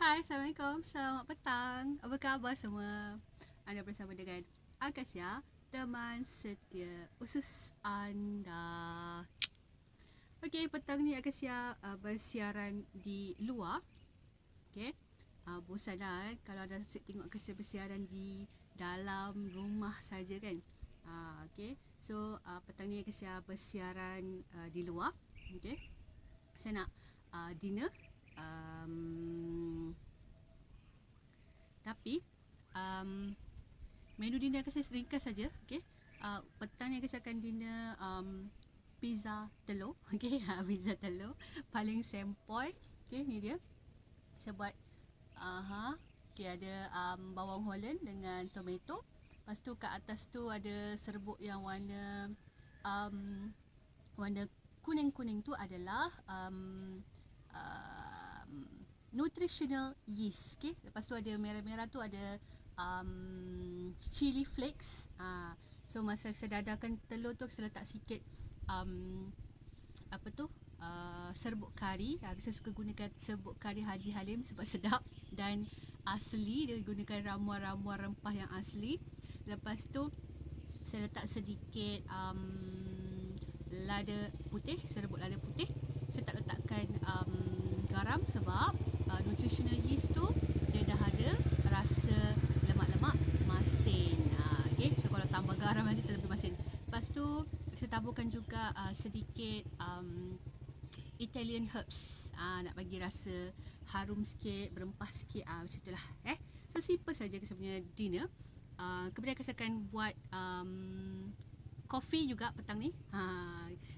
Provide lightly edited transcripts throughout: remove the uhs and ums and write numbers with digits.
Hai, Assalamualaikum. Selamat petang. Apa khabar semua? Anda bersama dengan Akasia, teman setia usus anda. Okey, petang ni Akasia bersiaran di luar. Okey. Bosan lah kalau anda tengok Akasia bersiaran di dalam rumah saja kan. Okey. So, petang ni Akasia bersiaran di luar. Okey. Saya nak dinner. Tapi menu dinner akan saya ringkas saja. Okay. Petang ni saya akan dinner pizza telur. Okay. Pizza telur paling sempoi. Okay, ni dia. Saya buat okay, ada bawang Holland dengan tomato. Lepas tu kat atas tu ada serbuk yang warna kuning-kuning tu adalah nutritional yeast. Okay. Lepas tu ada merah-merah tu ada chili flakes. So masa saya dadarkan telur tu saya letak sikit serbuk kari. Saya suka gunakan serbuk kari Haji Halim sebab sedap dan asli. Dia gunakan ramuan-ramuan rempah yang asli. Lepas tu saya letak sedikit lada putih, serbuk lada putih. Saya tak letakkan garam sebab nutritional yeast tu dia dah ada rasa lemak-lemak masin. Okay. So kalau tambah garam nanti terlebih masin. Lepas tu saya taburkan juga sedikit Italian herbs. Nak bagi rasa harum sikit, berempah sikit. Macam itulah. So simple saja sebenarnya dinner. Kemudian saya akan buat kopi juga petang ni.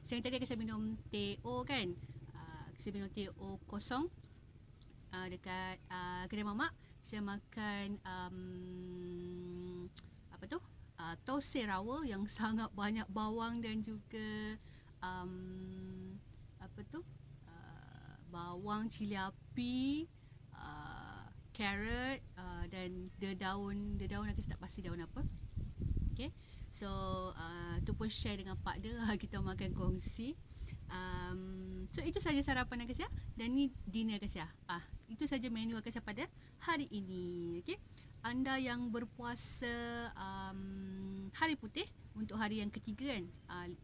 Siang tadi saya minum teh O kan. Saya minum teh O kosong dekat kedai mamak. Saya makan toast rawa yang sangat banyak bawang dan juga bawang, cili api, carrot dan daun aku tak pasti daun apa. Okay. So tu pun share dengan partner. Kita makan kongsi. So itu saja sarapan Akasia dan ni dinner Akasia. Itu saja menu Akasia pada hari ini. Okay. Anda yang berpuasa hari putih untuk hari yang ketiga kan,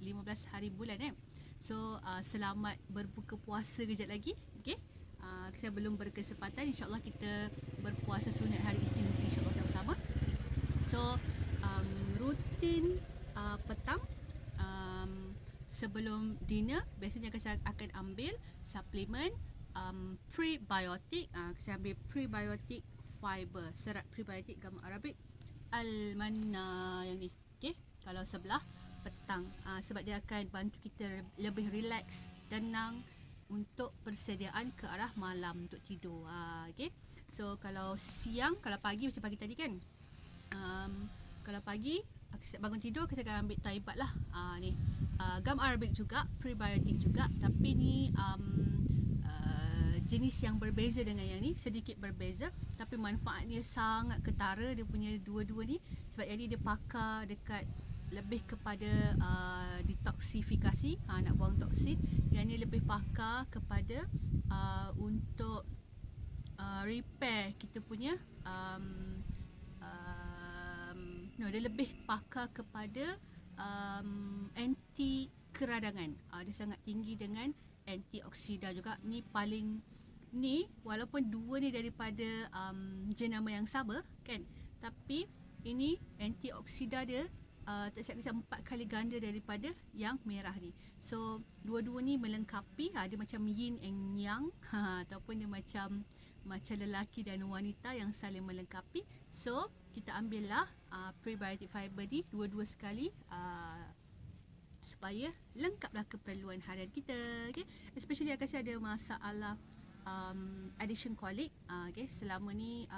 15 hari bulan So selamat berbuka puasa kejap lagi. Okay. Saya belum berkesempatan. InsyaAllah kita berpuasa sunat hari Isnin InsyaAllah sama-sama. So rutin petang sebelum dinner biasanya saya akan ambil suplemen prebiotik. Saya ambil prebiotik fiber, serat prebiotik gamma Arabik Al-Manna yang ni. Okay. Kalau sebelah petang sebab dia akan bantu kita lebih relax, tenang untuk persediaan ke arah malam untuk tidur. Okay. So kalau siang, kalau pagi macam pagi tadi kan, kalau pagi bangun tidur saya akan ambil taibat lah. Ni gam Arabic juga, prebiotik juga, tapi ni jenis yang berbeza dengan yang ni, sedikit berbeza tapi manfaatnya sangat ketara. Dia punya dua-dua ni sebab yang ni dia pakar dekat lebih kepada detoksifikasi, nak buang toksin. Yang ni lebih pakar kepada untuk repair kita punya dia lebih pakar kepada anti keradangan. Dia sangat tinggi dengan antioksida juga. Ni walaupun dua ni daripada jenama yang sama kan, tapi ini antioksida dia tak silap 4 kali ganda daripada yang merah ni. So dua-dua ni melengkapi. Dia macam yin and yang, ataupun dia macam lelaki dan wanita yang saling melengkapi. So kita ambillah prebiotic fiber ni dua-dua sekali supaya lengkaplah keperluan harian kita. Okay. Especially Akasia ada masalah addiction colic. Okay. Selama ni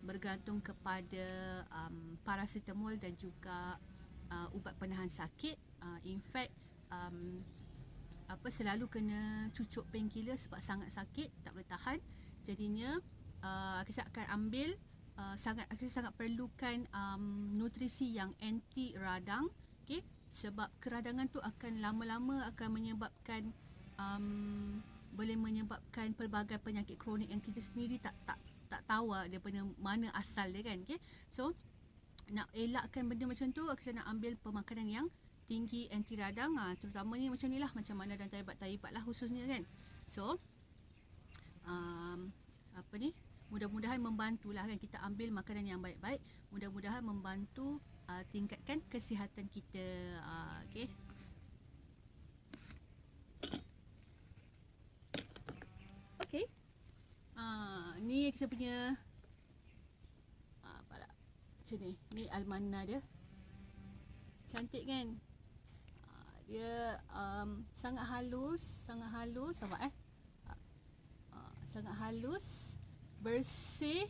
bergantung kepada paracetamol dan juga ubat penahan sakit. In fact selalu kena cucuk painkiller sebab sangat sakit, tak boleh tahan. Jadinya Akasia akan ambil Akasia sangat perlukan nutrisi yang anti radang. Okay. Sebab keradangan tu akan lama-lama akan menyebabkan boleh menyebabkan pelbagai penyakit kronik yang kita sendiri tak tahu daripada mana asal dia kan. Okay? So nak elakkan benda macam tu, kita nak ambil pemakanan yang tinggi anti radang, terutamanya macam ni lah, macam mana dan taibat lah khususnya kan. So mudah-mudahan membantulah kan, kita ambil makanan yang baik-baik, mudah-mudahan membantu tingkatkan kesihatan kita. Okay. Okay. Ni kita punya macam ni. Ni almana dia. Cantik kan? Dia sangat halus, nampak sangat halus, bersih,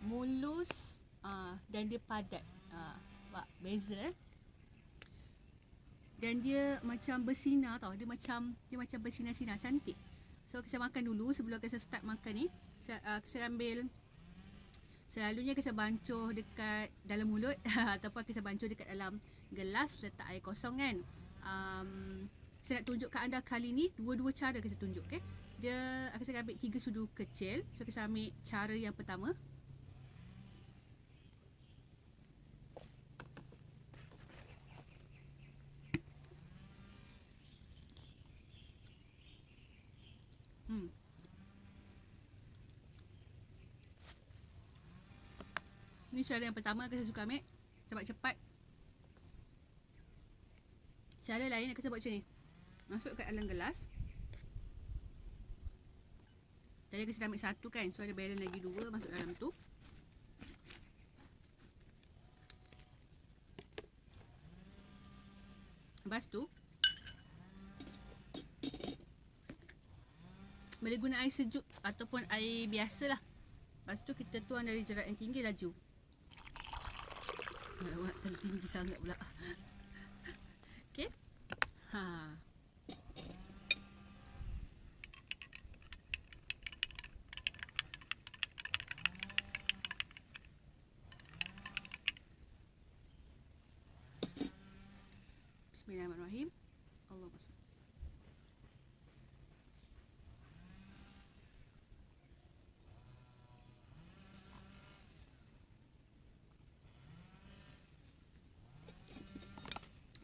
mulus, dan dia padat. Nampak beza Dan dia macam bersinar tau. Dia macam bersinar-sinar, cantik. So kita makan dulu sebelum kita start makan ni. Kita ambil, selalunya kita bancuh dekat dalam mulut ataupun kita bancuh dekat dalam gelas, letak air kosong kan. Saya nak tunjuk kat anda kali ni dua-dua cara kita tunjuk. Okay? Dia akan saya ambil 3 sudu kecil. So kita ambil cara yang pertama. Ni cara yang pertama saya suka ambil sebab cepat. Cara lain saya buat macam ni. Masuk kat dalam gelas. Tadi saya dah ambil 1 kan. So ada balance lagi 2 masuk dalam tu. Lepas tu boleh guna air sejuk ataupun air biasa lah. Lepas tu kita tuang dari jarak yang tinggi, laju. Alamak, tinggi sangat pula. Okay. Bismillahirrahmanirrahim. Allahumma salli.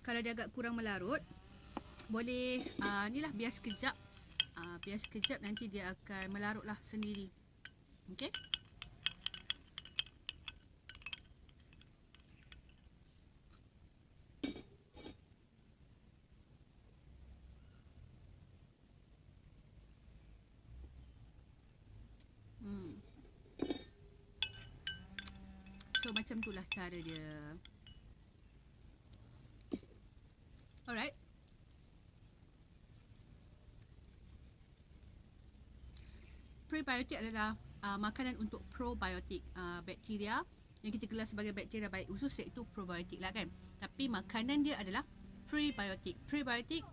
Kalau dia agak kurang melarut, boleh ni lah, biar sekejap. Biar sekejap, nanti dia akan melarut lah sendiri. Okay. So macam tu lah cara dia. Alright. Prebiotik adalah makanan untuk probiotik, bakteria yang kita gelar sebagai bakteria baik usus, iaitu probiotik lah kan. Tapi makanan dia adalah prebiotik. Prebiotik,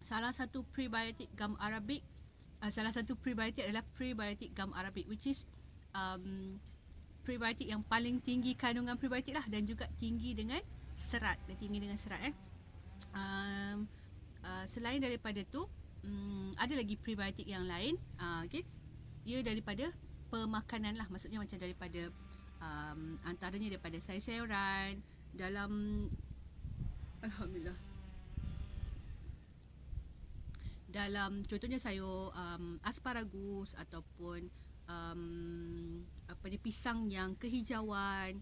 salah satu prebiotik gum arabic, adalah prebiotik gum arabic, which is prebiotik yang paling tinggi kandungan prebiotik lah, dan juga tinggi dengan serat. Selain daripada tu, ada lagi prebiotik yang lain. Okay. Ia daripada pemakanan lah, maksudnya macam daripada antaranya daripada sayur-sayuran, dalam, alhamdulillah, dalam contohnya sayur asparagus ataupun pisang yang kehijauan.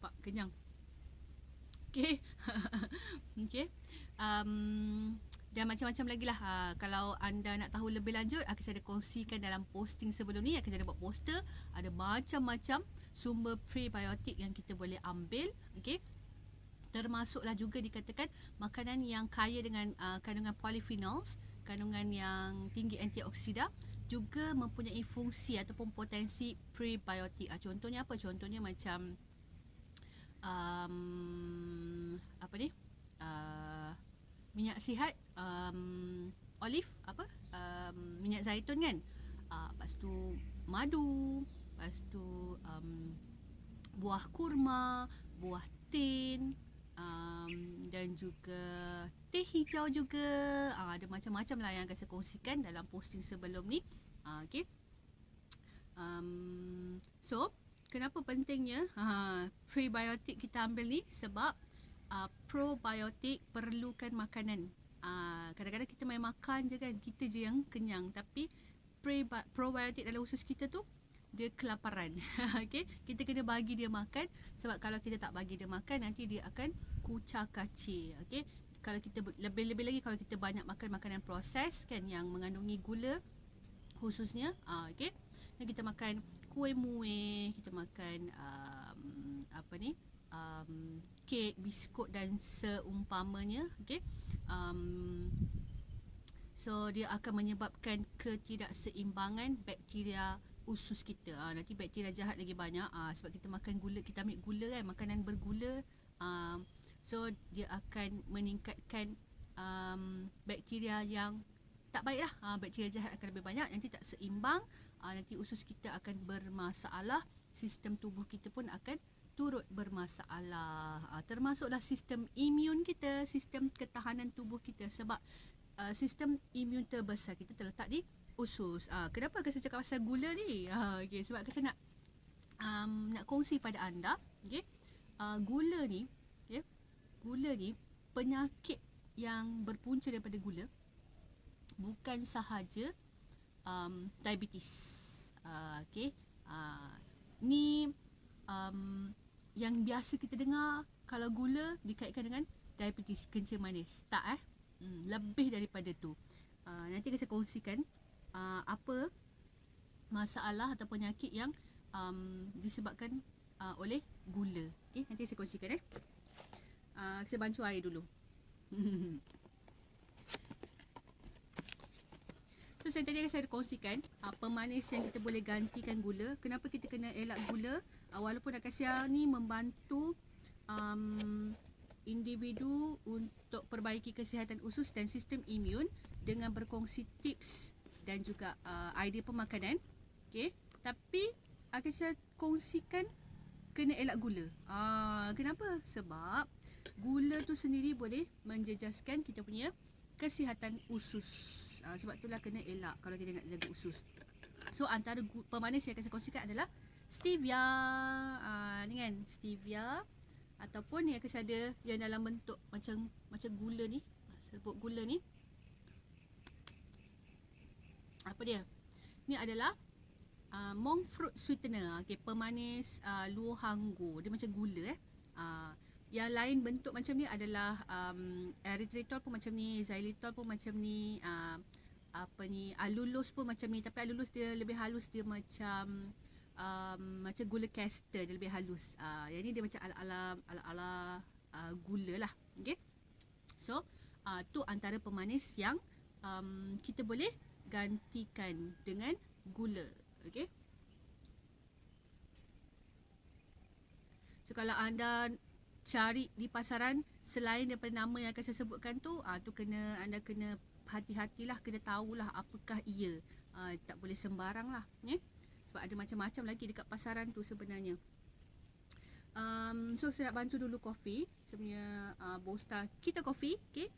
Pak kenyang. Okay. Okay. Dan macam-macam lagi lah. Kalau anda nak tahu lebih lanjut, saya ada kongsikan dalam posting sebelum ni. Saya ada buat poster. Ada macam-macam sumber prebiotik yang kita boleh ambil. Okay. Termasuklah juga dikatakan makanan yang kaya dengan kandungan polyphenols, kandungan yang tinggi antioksida, juga mempunyai fungsi ataupun potensi prebiotik. Contohnya apa? Contohnya macam minyak sihat, olive, minyak zaitun kan. Lepas tu madu, lepas tu buah kurma, buah tin, dan juga teh hijau juga. Ada macam-macam lah yang akan saya kongsikan dalam posting sebelum ni. Okay. So, kenapa pentingnya prebiotik kita ambil ni? Sebab probiotik perlukan makanan. Kadang-kadang kita main makan je kan, kita je yang kenyang. Tapi probiotik dalam usus kita tu, dia kelaparan. Okay? Kita kena bagi dia makan. Sebab kalau kita tak bagi dia makan, nanti dia akan kucar kacir. Okay? Kalau kita lebih-lebih lagi kalau kita banyak makan makanan proses kan, yang mengandungi gula khususnya. Okay? Dan kita makan kuih muih, kita makan kek, biskut dan seumpamanya. Okay? So dia akan menyebabkan ketidakseimbangan bakteria usus kita. Nanti bakteria jahat lagi banyak. Sebab kita makan gula, kita ambil gula kan, makanan bergula. So dia akan meningkatkan bakteria yang tak baik lah. Bakteria jahat akan lebih banyak. Nanti tak seimbang. Nanti usus kita akan bermasalah. Sistem tubuh kita pun akan turut bermasalah. Termasuklah sistem imun kita, sistem ketahanan tubuh kita. Sebab sistem imun terbesar kita terletak di usus. Kenapa saya cakap pasal gula ni? Okay, sebab saya nak kongsi pada anda. Okay, gula ni, okay, gula ni penyakit yang berpunca daripada gula bukan sahaja diabetes. Okay, ni yang biasa kita dengar kalau gula dikaitkan dengan diabetes, kencing manis. Tak lebih daripada tu. Nanti saya kongsikan apa masalah atau penyakit yang disebabkan oleh gula. Okay, nanti saya kongsikan. Saya bancuh air dulu. So tadi saya kongsikan pemanis yang kita boleh gantikan gula. Kenapa kita kena elak gula? Walaupun akasia ni membantu individu untuk perbaiki kesihatan usus dan sistem imun dengan berkongsi tips dan juga idea pemakanan. Okay. Tapi akasia kongsikan kena elak gula. Kenapa? Sebab gula tu sendiri boleh menjejaskan kita punya kesihatan usus. Sebab itulah kena elak kalau kita nak jaga usus. So antara pemanis yang akan saya kongsikan adalah stevia. Ni kan stevia, ataupun yang akan ada yang dalam bentuk macam gula ni. Serbuk gula ni. Apa dia? Ni adalah monk fruit sweetener. Okay, pemanis luo hanggo. Dia macam gula Yang lain bentuk macam ni adalah erythritol pun macam ni, xylitol pun macam ni, allulose pun macam ni. Tapi allulose dia lebih halus, dia macam gula castor, dia lebih halus. Yang ni dia macam ala-ala gula lah. Okay. So tu antara pemanis yang kita boleh gantikan dengan gula. Okay. So kalau anda cari di pasaran selain daripada nama yang akan saya sebutkan tu, anda kena hati-hatilah, kena tahulah apakah ia. Tak boleh sembarang lah, sebab ada macam-macam lagi dekat pasaran tu sebenarnya. So saya nak bantu dulu kopi. Saya punya Bosta Keto Coffee. Okay.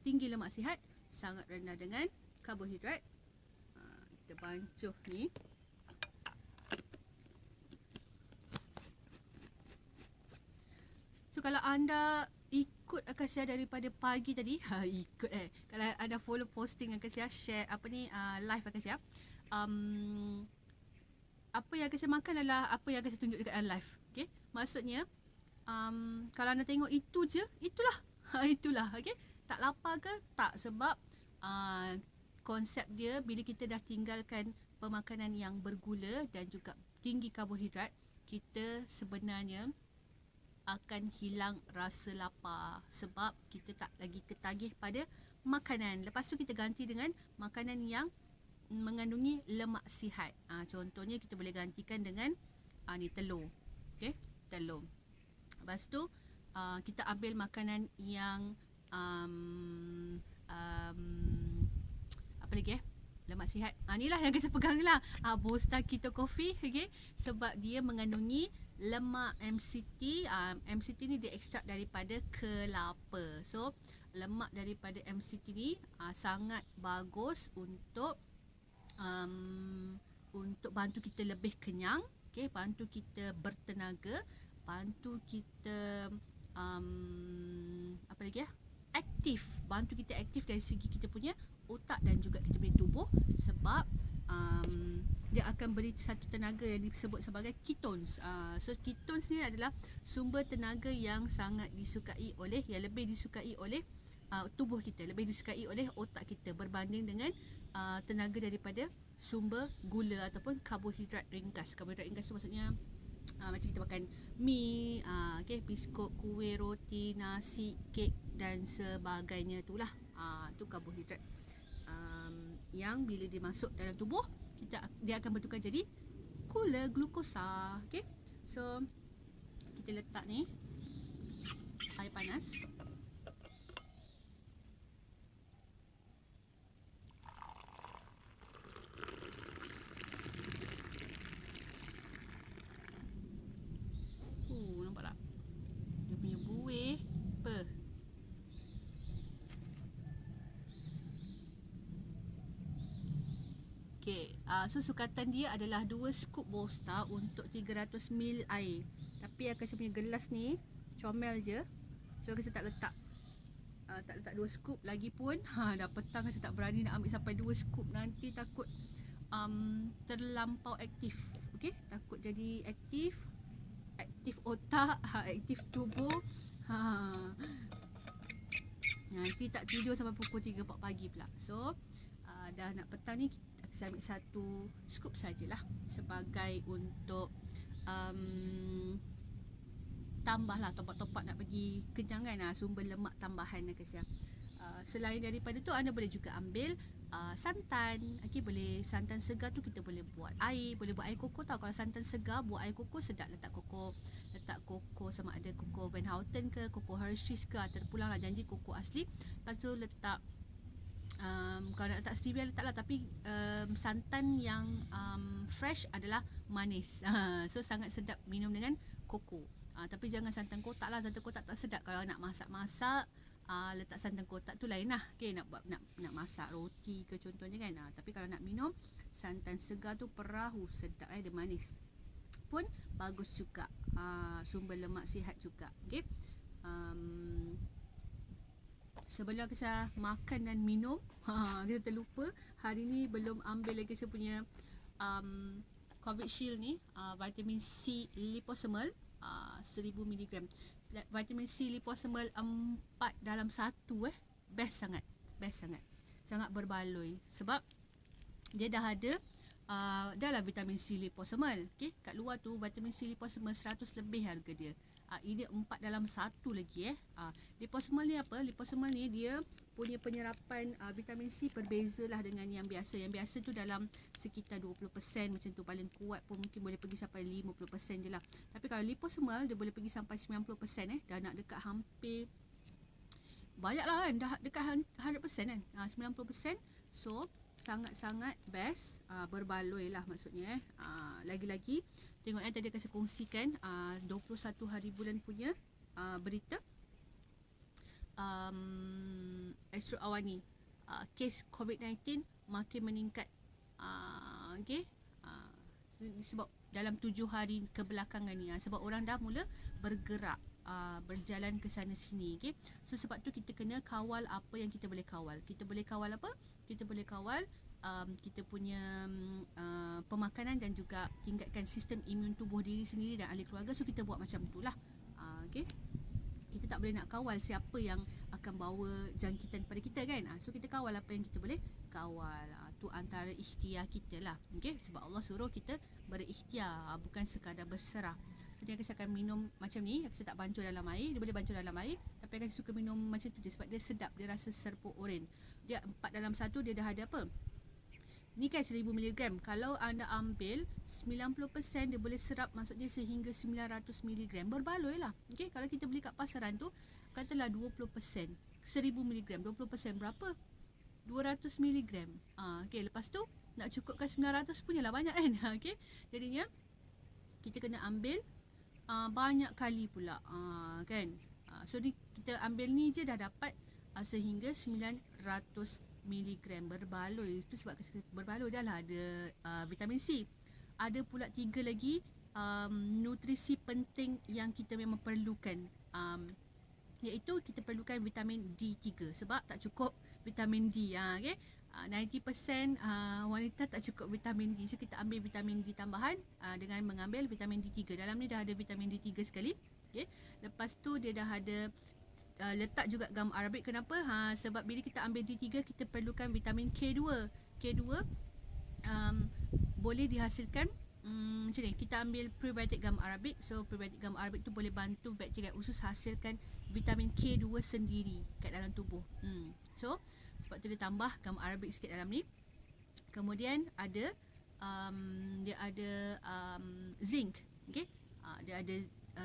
Tinggi lemak sihat, sangat rendah dengan karbohidrat. Kita bancuh ni. So kalau anda ikut Akasia daripada pagi tadi, kalau anda follow posting Akasia, share live Akasia, apa yang Akasia makan adalah apa yang Akasia tunjuk dekat live. Okay? Maksudnya kalau anda tengok itu je, itulah. Itulah. Okay? Tak lapar ke? Tak, sebab konsep dia bila kita dah tinggalkan pemakanan yang bergula dan juga tinggi karbohidrat, kita sebenarnya akan hilang rasa lapar sebab kita tak lagi ketagih pada makanan. Lepas tu kita ganti dengan makanan yang mengandungi lemak sihat. Contohnya kita boleh gantikan dengan ni telur. Okey, telur. Lepas tu kita ambil makanan yang apa lagi lemak sihat. Inilah yang saya pegang lah. Bosta Keto Coffee, okey, sebab dia mengandungi lemak MCT. MCT ni dia ekstrak daripada kelapa. So lemak daripada MCT ni sangat bagus untuk bantu kita lebih kenyang, okey, bantu kita bertenaga, bantu kita apa lagi ya? Aktif, bantu kita aktif dari segi kita punya otak dan juga kita punya tubuh, sebab dia akan beri satu tenaga yang disebut sebagai ketones. So ketones ni adalah sumber tenaga yang sangat disukai oleh, yang lebih disukai oleh tubuh kita, lebih disukai oleh otak kita berbanding dengan tenaga daripada sumber gula ataupun karbohidrat ringkas. Karbohidrat ringkas tu maksudnya macam kita makan mi, okay, biskut, kuih, roti, nasi, kek dan sebagainya itulah. Tu karbohidrat yang bila dia masuk dalam tubuh dia akan bertukar jadi gula, glukosa. Okay, so kita letak ni air panas. Nampak tak? Dia punya buih apa? Okay, so sukatan dia adalah 2 scoop bawang star untuk 300 ml air. Tapi akan saya punya gelas ni comel je. So saya tak letak 2 scoop lagi pun. Dah petang saya tak berani nak ambil sampai 2 scoop, nanti takut terlampau aktif. Okay, takut jadi aktif otak, aktif tubuh. Nanti tak tidur sampai pukul 3-4 pagi pula. So dah nak petang ni, saya ambil 1 scoop sajalah sebagai untuk tambahlah, topak-topak nak bagi kenyangan sumber lemak tambahan Kesian. Selain daripada tu, anda boleh juga ambil santan. Okay, boleh santan segar tu kita boleh buat air, boleh buat air koko tau. Kalau santan segar buat air koko sedap. Letak koko sama ada koko Van Houten ke, koko Hershey's ke, terpulang lah janji koko asli. Lepas tu letak kalau nak letak stevia letaklah, tapi santan yang fresh adalah manis. So sangat sedap minum dengan koko. Tapi jangan santan kotak lah, santan kotak tak sedap. Kalau nak masak-masak letak santan kotak tu lain lah. Okay, nak masak roti ke contohnya kan. Tapi kalau nak minum santan segar tu perahu sedap, dia manis pun bagus juga. Sumber lemak sihat juga. Okay, sebelum saya makan dan minum, kita terlupa hari ni belum ambil lagi saya punya COVID Shield ni, vitamin C liposomal 1000 mg. Vitamin C liposomal 4 dalam 1 best sangat. Sangat berbaloi sebab dia dah ada dah lah vitamin C liposomal. Okay, kat luar tu vitamin C liposomal 100 lebih harga dia. Ini 4 dalam 1 lagi Liposomal ni apa? Liposomal ni dia punya penyerapan vitamin C berbezalah dengan yang biasa. Yang biasa tu dalam sekitar 20% macam tu. Paling kuat pun mungkin boleh pergi sampai 50% je lah. Tapi kalau liposomal dia boleh pergi sampai 90%. Dah nak dekat hampir, banyak lah kan, dah dekat 100% kan, 90%. So sangat-sangat best, berbaloi lah maksudnya lagi-lagi tengok tadi akan saya kongsikan 21 hari bulan punya berita Astro Awani, kes COVID-19 makin meningkat. Okay, sebab dalam 7 hari kebelakangan ni, sebab orang dah mula bergerak, berjalan ke sana sini. Okay, so sebab tu kita kena kawal apa yang kita boleh kawal. Kita boleh kawal apa? Kita boleh kawal kita punya pemakanan dan juga tingkatkan sistem imun tubuh diri sendiri dan ahli keluarga. So kita buat macam tu lah. Okay, kita tak boleh nak kawal siapa yang akan bawa jangkitan pada kita kan. So kita kawal apa yang kita boleh kawal. Tu antara ikhtiar kita lah. Okay, sebab Allah suruh kita berikhtiar, bukan sekadar berserah. So dia akan minum macam ni, saya tak bancuh dalam air. Dia boleh bancuh dalam air, tapi akan suka minum macam tu je sebab dia sedap, dia rasa serpuk oren. Dia 4 dalam 1, dia dah ada apa? Ni kan 1000 mg. Kalau anda ambil 90%, dia boleh serap maksudnya sehingga 900 mg. Berbaloi lah. Okay, kalau kita beli kat pasaran tu, katalah 20%, 1000 mg, 20% berapa? 200 mg. Okay, lepas tu nak cukupkan 900 punyalah banyak kan. Okay, jadinya kita kena ambil banyak kali pula. Kan? So kita ambil ni je dah dapat sehingga 900 miligram berbaloi. Itu sebab berbaloi dah lah ada vitamin C. Ada pula 3 lagi nutrisi penting yang kita memang perlukan. Iaitu kita perlukan vitamin D3 sebab tak cukup vitamin D. Okay? 90% wanita tak cukup vitamin D. So kita ambil vitamin D tambahan dengan mengambil vitamin D3. Dalam ni dah ada vitamin D3 sekali. Okay? Lepas tu dia dah ada letak juga gam arabik. Kenapa? Sebab bila kita ambil D3 kita perlukan vitamin K2. K2 boleh dihasilkan macam ni. Kita ambil prebiotik gam arabik. So prebiotik gam arabik tu boleh bantu bakteria usus hasilkan vitamin K2 sendiri kat dalam tubuh. So sebab tu dia tambah gam arabik sikit dalam ni. Kemudian ada dia ada zinc. Okay? Dia ada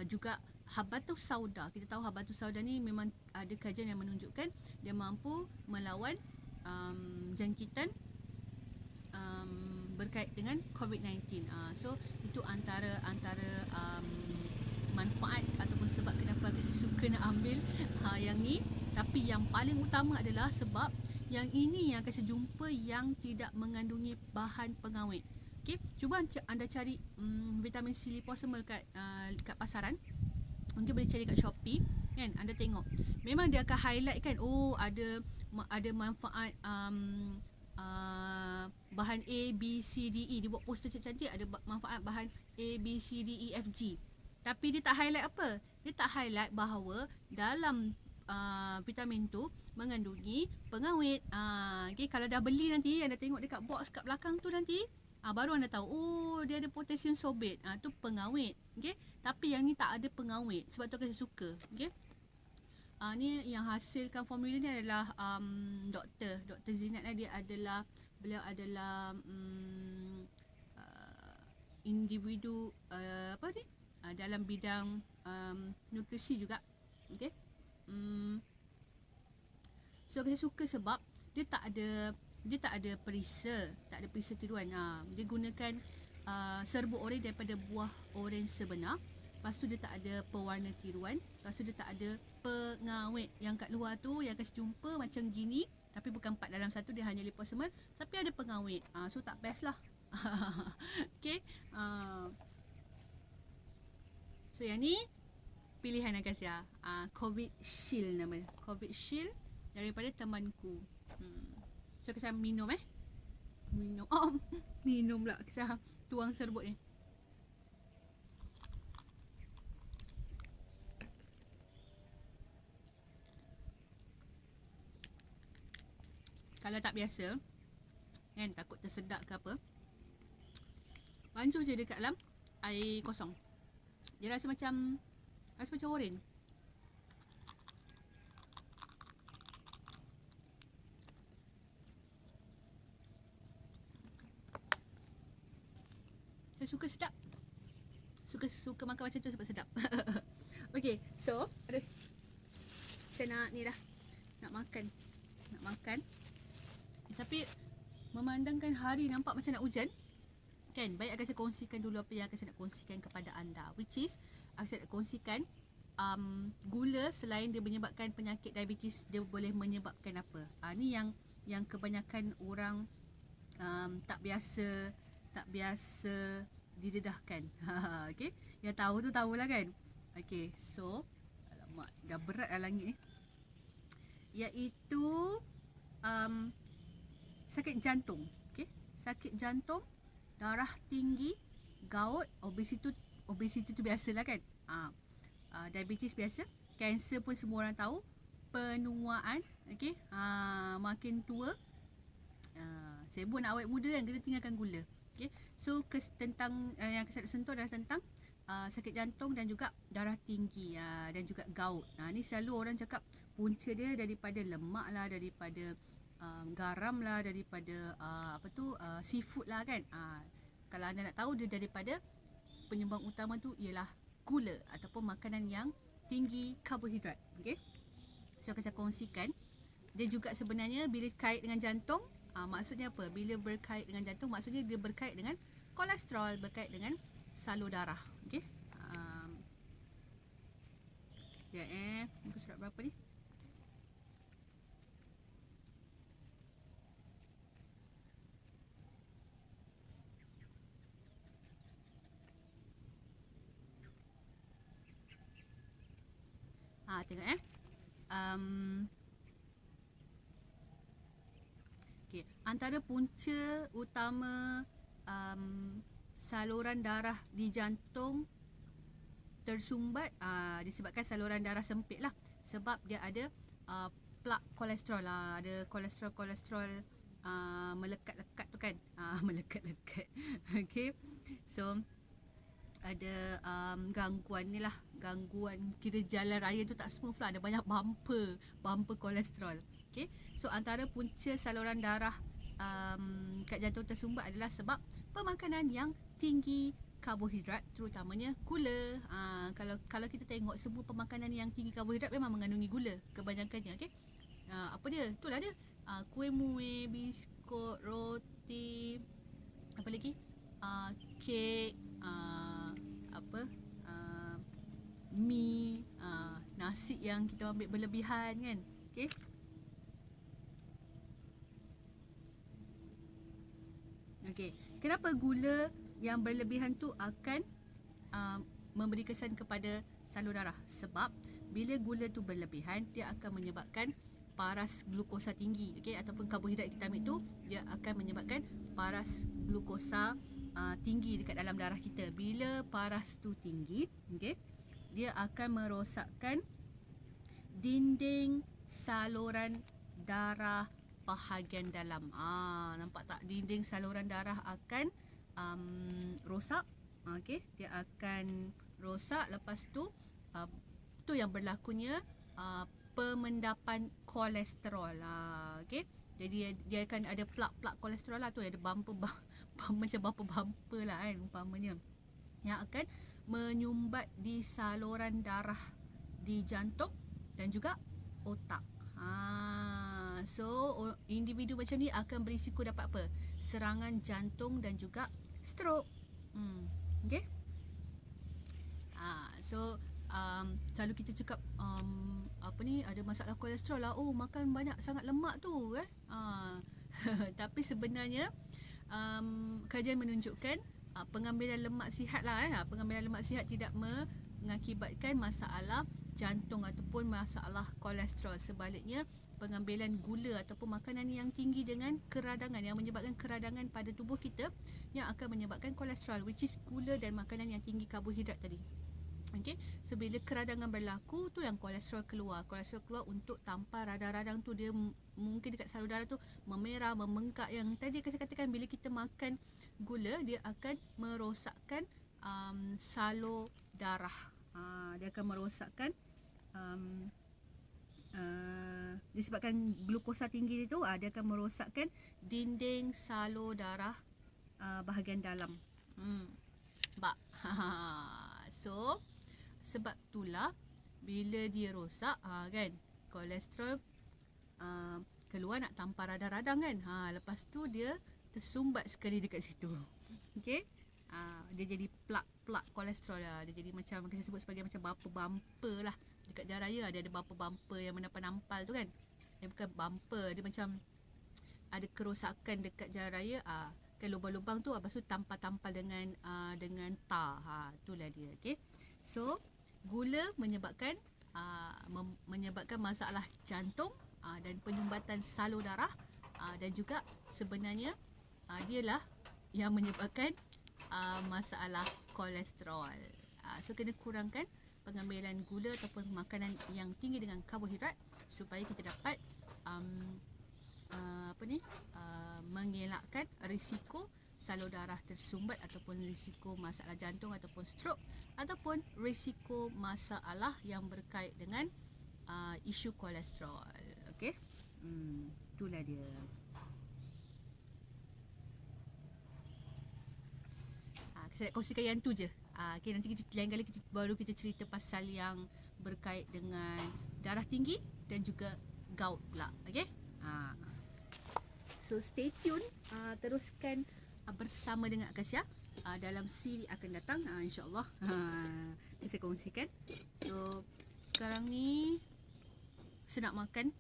juga habatus sauda. Kita tahu habatus sauda ni memang ada kajian yang menunjukkan dia mampu melawan jangkitan berkait dengan COVID-19. So itu antara manfaat ataupun sebab kenapa saya suka nak ambil yang ni. Tapi yang paling utama adalah sebab yang ini yang saya jumpa yang tidak mengandungi bahan pengawet. Okay, cuba anda cari vitamin C liposomal kat pasaran. Mungkin boleh cari kat Shopee kan. Anda tengok memang dia akan highlight kan, ada manfaat bahan A, B, C, D, E. Dia buat poster cantik-cantik, ada manfaat bahan A, B, C, D, E, F, G. Tapi dia tak highlight apa? Dia tak highlight bahawa dalam vitamin tu mengandungi pengawet. Okay, kalau dah beli nanti, anda tengok dekat box kat belakang tu nanti, baru anda tahu, dia ada potassium sorbate. Tu pengawet. Okay? Tapi yang ni tak ada pengawet. Sebab tu saya suka. Okay? Ni yang hasilkan formula ni adalah Dr. Zinat. Beliau adalah individu dalam bidang nutrisi juga. Okay? So saya suka sebab dia tak ada perisa, tiruan. Dia gunakan serbuk oren daripada buah oren sebenar. Lepas tu dia tak ada pewarna tiruan. Lepas tu dia tak ada pengawet. Yang kat luar tu yang kasi jumpa macam gini, tapi bukan 4 dalam 1, dia hanya liposomal, tapi ada pengawet. So tak best lah. Okay. So yang ni pilihan Akasia. COVID Shield nama. COVID Shield daripada temanku. So saya minum minum pula. Saya tuang serbuk ni. Kalau tak biasa kan, takut tersedak ke apa, bancuh je dekat dalam air kosong. Dia rasa macam oren. Saya suka sedap. Suka makan macam tu sebab sedap. Okay, so saya nak ni dah. Nak makan. Tapi memandangkan hari nampak macam nak hujan kan, baik akan saya kongsikan dulu apa yang akan saya nak kongsikan kepada anda, which is akan saya nak kongsikan gula. Selain dia menyebabkan penyakit diabetes, dia boleh menyebabkan apa? Ni yang kebanyakan orang tak biasa didedahkan. Okay, yang tahu tu tahulah kan. Okay, so alamak, dah berat dah langit ni. Iaitu sakit jantung. Okay? Sakit jantung, darah tinggi, gout, obesiti tu biasalah kan. Diabetes biasa, kanser pun semua orang tahu, penuaan. Okay? Makin tua, sibuk nak awet muda kan, kena tinggalkan gula. Okay? So tentang yang saya sentuh adalah tentang sakit jantung dan juga darah tinggi dan juga gout. Ni selalu orang cakap punca dia daripada lemak lah, daripada garam lah, daripada seafood lah kan. Kalau anda nak tahu, dia daripada penyumbang utama tu ialah gula ataupun makanan yang tinggi karbohidrat. Okay? So akan saya kongsikan. Dia juga sebenarnya bila kait dengan jantung, maksudnya apa? Bila berkait dengan jantung, maksudnya dia berkait dengan kolesterol, berkait dengan salur darah. Okay? Muka surat berapa ni? Tengok okay. Antara punca utama saluran darah di jantung tersumbat disebabkan saluran darah sempit lah. Sebab dia ada plak kolesterol lah. Ada kolesterol melekat-lekat tu kan. Melekat-lekat. Okay. So ada gangguan ni lah. Gangguan kira jalan raya tu tak smooth lah. Ada banyak bumper kolesterol. Okay. So antara punca saluran darah kat jantung tersumbat adalah sebab pemakanan yang tinggi karbohidrat, terutamanya gula. Kalau kita tengok semua pemakanan yang tinggi karbohidrat memang mengandungi gula kebanyakannya. Okay. Apa dia? Itulah dia. Kuih muih, biskut, roti, apa lagi? Kek, mi, nasi yang kita ambil berlebihan kan. Okay. Okay. Kenapa gula yang berlebihan tu akan memberi kesan kepada salur darah? Sebab bila gula tu berlebihan, dia akan menyebabkan paras glukosa tinggi. Okay. Ataupun karbohidrat kita ambil tu, dia akan menyebabkan paras glukosa tinggi dekat dalam darah kita. Bila paras tu tinggi, okay, dia akan merosakkan dinding saluran darah bahagian dalam. Nampak tak? Dinding saluran darah akan rosak. Okay, dia akan rosak. Lepas tu tu yang berlakunya pemendapan kolesterol. Okay, jadi dia akan ada plak-plak kolesterol lah tu, ada bumper macam bumper lah kan umpamanya, yang akan menyumbat di saluran darah di jantung dan juga otak. So individu macam ni akan berisiko dapat apa? Serangan jantung dan juga stroke. Okay. So selalu kita cakap apa ni, ada masalah kolesterol lah, makan banyak sangat lemak tu tapi sebenarnya kajian menunjukkan pengambilan lemak sihat lah pengambilan lemak sihat tidak mengakibatkan masalah jantung ataupun masalah kolesterol. Sebaliknya, pengambilan gula ataupun makanan yang tinggi dengan keradangan, yang menyebabkan keradangan pada tubuh kita, yang akan menyebabkan kolesterol, which is gula dan makanan yang tinggi karbohidrat tadi. Okay. So bila keradangan berlaku tu yang kolesterol keluar. Kolesterol keluar untuk tampar radang-radang tu. Dia mungkin dekat salur darah tu memerah, membengkak. Yang tadi saya katakan, bila kita makan gula, dia akan merosakkan salur darah. Dia akan merosakkan disebabkan glukosa tinggi itu, dia akan merosakkan dinding salur darah bahagian dalam. So sebab itulah bila dia rosak kan, kolesterol keluar nak tampar radang-radang kan. Lepas tu dia tersumbat sekali dekat situ. Okey. Dia jadi plak kolesterol lah. Dia jadi macam kita sebut sebagai macam bumper lah. Dekat jalan raya ada bumper yang menampal-nampal tu kan. Dia bukan bumper, dia macam ada kerosakan dekat jalan raya. Kan lubang-lubang tu, lepas tu tampal-tampal dengan tar. Itulah dia. Okey. So gula menyebabkan masalah jantung dan penyumbatan salur darah, dan juga sebenarnya dialah yang menyebabkan masalah kolesterol. So kena kurangkan pengambilan gula ataupun makanan yang tinggi dengan karbohidrat supaya kita dapat mengelakkan risiko salur darah tersumbat ataupun risiko masalah jantung ataupun stroke ataupun risiko masalah yang berkait dengan isu kolesterol. Okey. Itulah dia. Saya nak kongsikan yang tu je. Okay, nanti lain kali baru kita cerita pasal yang berkait dengan darah tinggi dan juga gout pula. Okay. So stay tune. Teruskan bersama dengan Akasia dalam siri akan datang, insyaAllah. Saya kongsikan. So sekarang ni sedap makan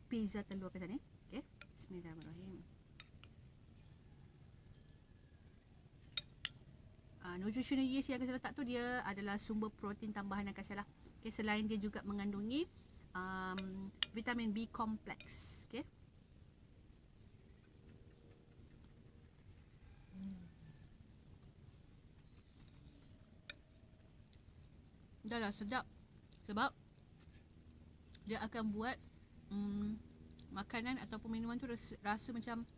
pizza telur kat sana. Okay, bismillahirrahmanirrahim. Nutritional yeast yang saya letak tu dia adalah sumber protein tambahan yang saya lah. Okay, selain dia juga mengandungi vitamin B complex. Okay. Dah lah sedap. Sebab dia akan buat makanan ataupun minuman tu rasa macam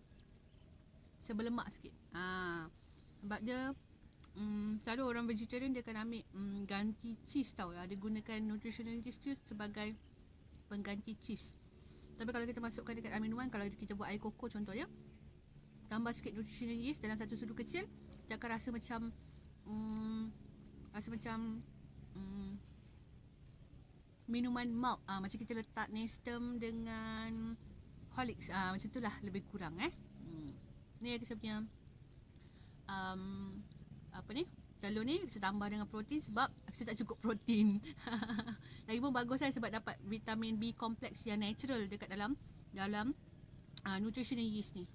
sebelemak sikit. Sebab dia selalu orang vegetarian dia akan ambil ganti cheese tau lah. Dia gunakan nutritional yeast tu sebagai pengganti cheese. Tapi kalau kita masukkan dekat minuman, kalau kita buat air koko contohnya, tambah sikit nutritional yeast dalam satu sudu kecil, dia akan rasa macam minuman malt. Macam kita letak Nestum dengan Horlicks. Macam tu lah lebih kurang Ni saya punya telur ni saya tambah dengan protein sebab saya tak cukup protein. Lagipun bagus sebab dapat vitamin B complex yang natural dekat dalam nutritional yeast ni.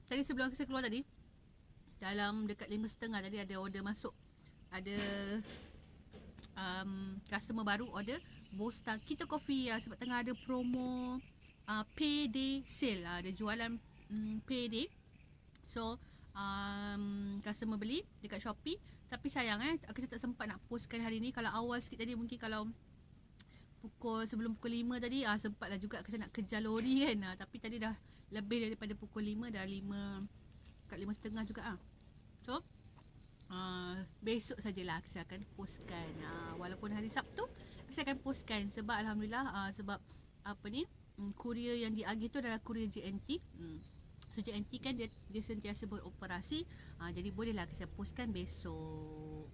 Tadi sebelum saya keluar tadi, dalam dekat 5.30 tadi ada order masuk. Ada customer baru order Bosta Keto Coffee sebab tengah ada promo payday sale. Ada jualan payday. So customer beli dekat Shopee. Tapi sayang saya tak sempat nak postkan hari ni. Kalau awal sikit tadi, mungkin kalau sebelum pukul 5 tadi sempatlah juga saya nak kejar lori kan. Tapi tadi dah lebih daripada pukul 5, dah 5 kat 5.30 juga So besok sajalah saya akan postkan. Walaupun hari Sabtu saya akan postkan sebab alhamdulillah sebab kurier yang diagih tu adalah kurier JNT. So JNT kan dia sentiasa beroperasi, jadi bolehlah saya postkan besok.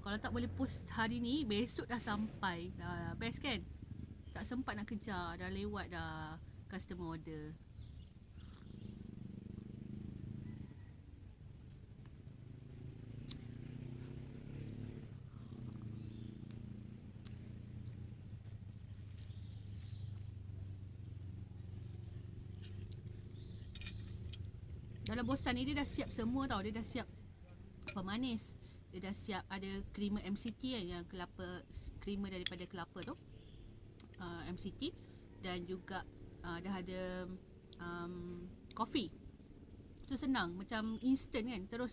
Kalau tak boleh post hari ni, besok dah sampai. Best kan? Tak sempat nak kejar, dah lewat dah customer order. Dalam Bostan ni dia dah siap semua tau. Dia dah siap pemanis, dia dah siap ada creamer MCT yang kelapa, creamer daripada kelapa tu, MCT. Dan juga dah ada coffee. So senang, macam instant kan. Terus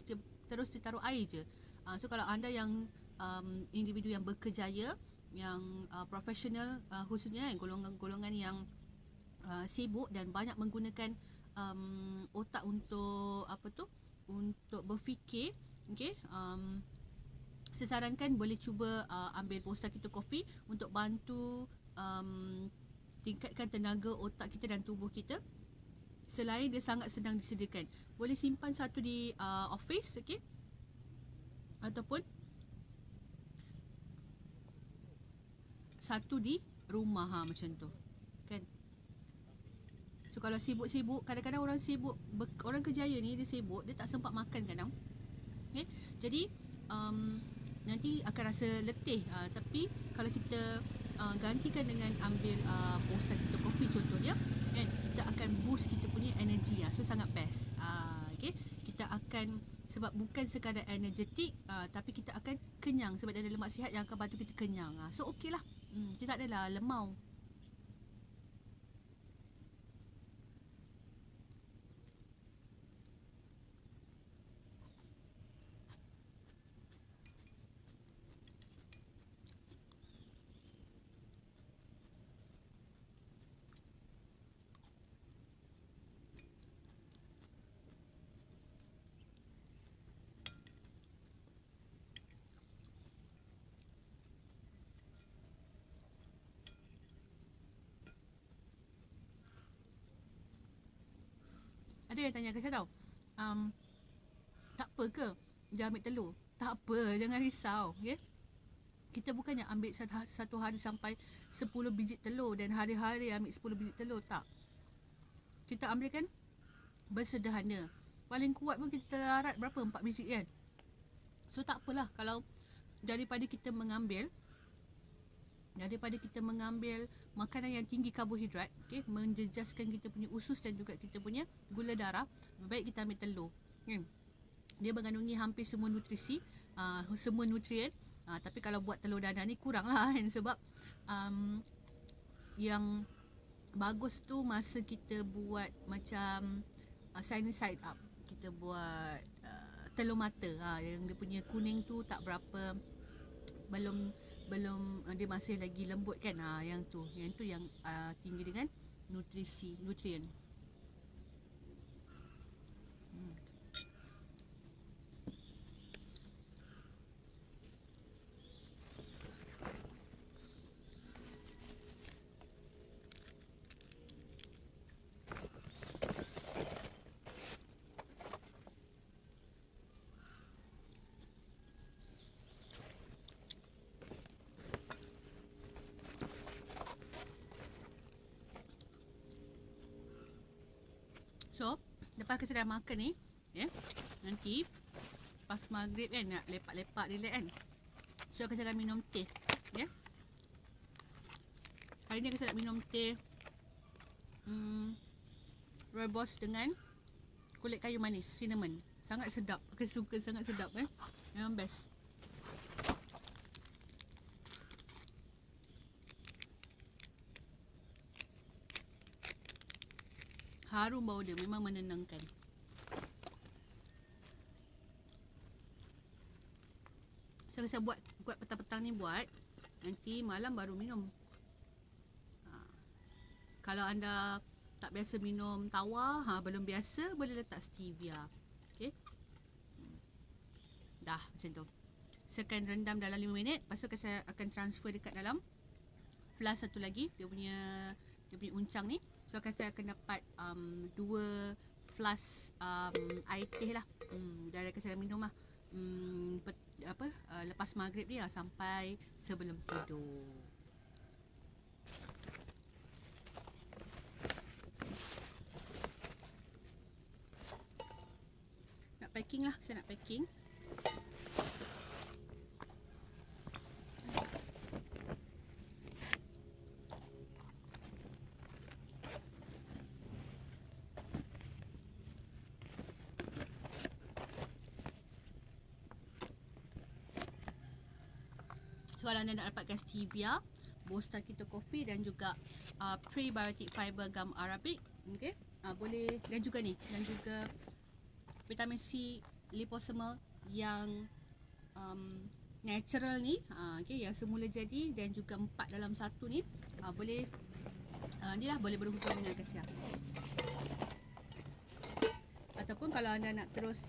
dia taruh air je. So kalau anda yang individu yang berkejaya, yang profesional, khususnya golongan-golongan yang sibuk dan banyak menggunakan otak untuk untuk berfikir, okey, saya sarankan boleh cuba ambil Bosta Keto Coffee untuk bantu tingkatkan tenaga otak kita dan tubuh kita. Selain dia sangat senang disediakan, boleh simpan satu di office, okey, ataupun satu di rumah macam tu kan. So kalau sibuk-sibuk, kadang-kadang orang sibuk, orang kejaya ni dia sibuk, dia tak sempat makan kadang. Okay? Jadi nanti akan rasa letih. Tapi kalau kita gantikan dengan ambil Bosta Keto Coffee contohnya, kan, kita akan boost kita punya energy so sangat best. Okay, kita akan, sebab bukan sekadar energetik, tapi kita akan kenyang sebab dia ada lemak sihat yang akan bantu kita kenyang. So okey lah, kita tak adalah lemau. Ada yang tanya ke saya tau, tak apa ke dia ambil telur? Tak apa, jangan risau. Okay? Kita bukannya ambil satu hari sampai 10 biji telur dan hari-hari ambil 10 biji telur. Tak. Kita ambilkan bersederhana. Paling kuat pun kita larat berapa? 4 biji kan? So tak apalah kalau daripada kita mengambil makanan yang tinggi karbohidrat, okay, menjejaskan kita punya usus dan juga kita punya gula darah, baik kita ambil telur. Dia mengandungi hampir semua nutrisi, semua nutrien. Tapi kalau buat telur dadah ni kurang lah kan, sebab yang bagus tu masa kita buat macam sunny side up, kita buat telur mata, yang dia punya kuning tu tak berapa, belum dia masih lagi lembut kan. Yang tu yang tinggi dengan nutrien. So, lepas kita dah makan ni, nanti pas maghrib kan, nak lepak-lepak relax kan. So, saya akan minum teh. Hari ni saya nak minum teh rooibos dengan kulit kayu manis, cinnamon. Sangat sedap. Aku suka, sangat sedap. Memang best. Harum bau dia, memang menenangkan. Saya buat petang-petang ni buat, nanti malam baru minum. Kalau anda tak biasa minum tawar, belum biasa, boleh letak stevia. Okay. Dah macam tu. Saya akan rendam dalam 5 minit. Lepas tu saya akan transfer dekat dalam flask satu lagi, dia punya uncang ni. So saya akan dapat 2 flask air teh lah. Dan akan saya minum lah lepas maghrib ni lah, sampai sebelum tidur. Nak packing lah, saya nak packing. So, kalau anda nak dapatkan stevia, Bosta Keto Coffee dan juga prebiotic fiber gum arabic, okay, boleh, dan juga ni, dan juga vitamin C liposomal yang natural ni, okay, yang semula jadi, dan juga 4 dalam 1 ni, boleh ni lah, boleh berhubung dengan Akasia. Ataupun kalau anda nak terus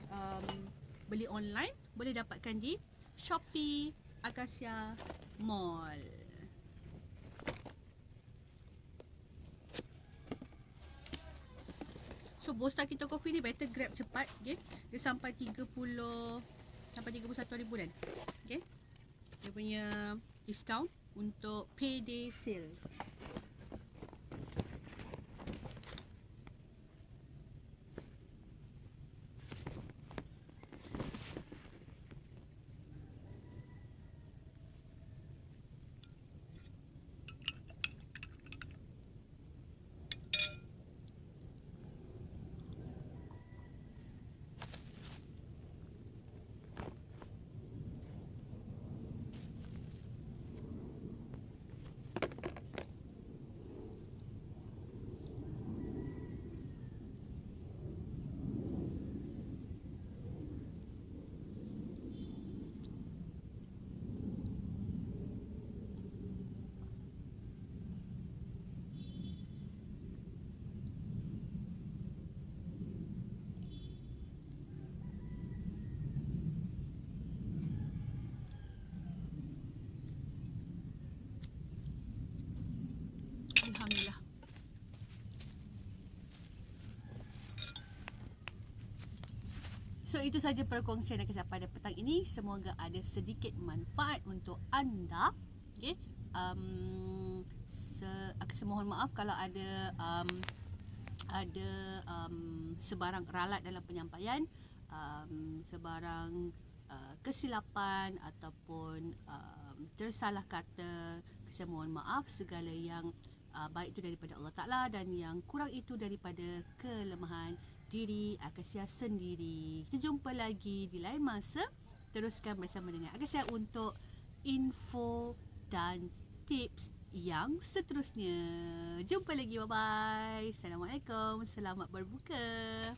beli online, boleh dapatkan di Shopee Akasia Mall. So Bosta Keto Coffee ni better grab cepat, okay? Dia sampai 31 ribu dan, okay? Dia punya discount untuk payday sale. itu saja perkongsian Akasya pada petang ini. Semoga ada sedikit manfaat untuk anda. Okay. Akasya mohon maaf kalau ada sebarang ralat dalam penyampaian, sebarang kesilapan ataupun tersalah kata. Saya mohon maaf. Segala yang baik itu daripada Allah Ta'ala dan yang kurang itu daripada kelemahan diri Akasya sendiri. Kita jumpa lagi di lain masa. Teruskan bersama dengan Akasya untuk info dan tips yang seterusnya. Jumpa lagi. Bye-bye. Assalamualaikum. Selamat berbuka.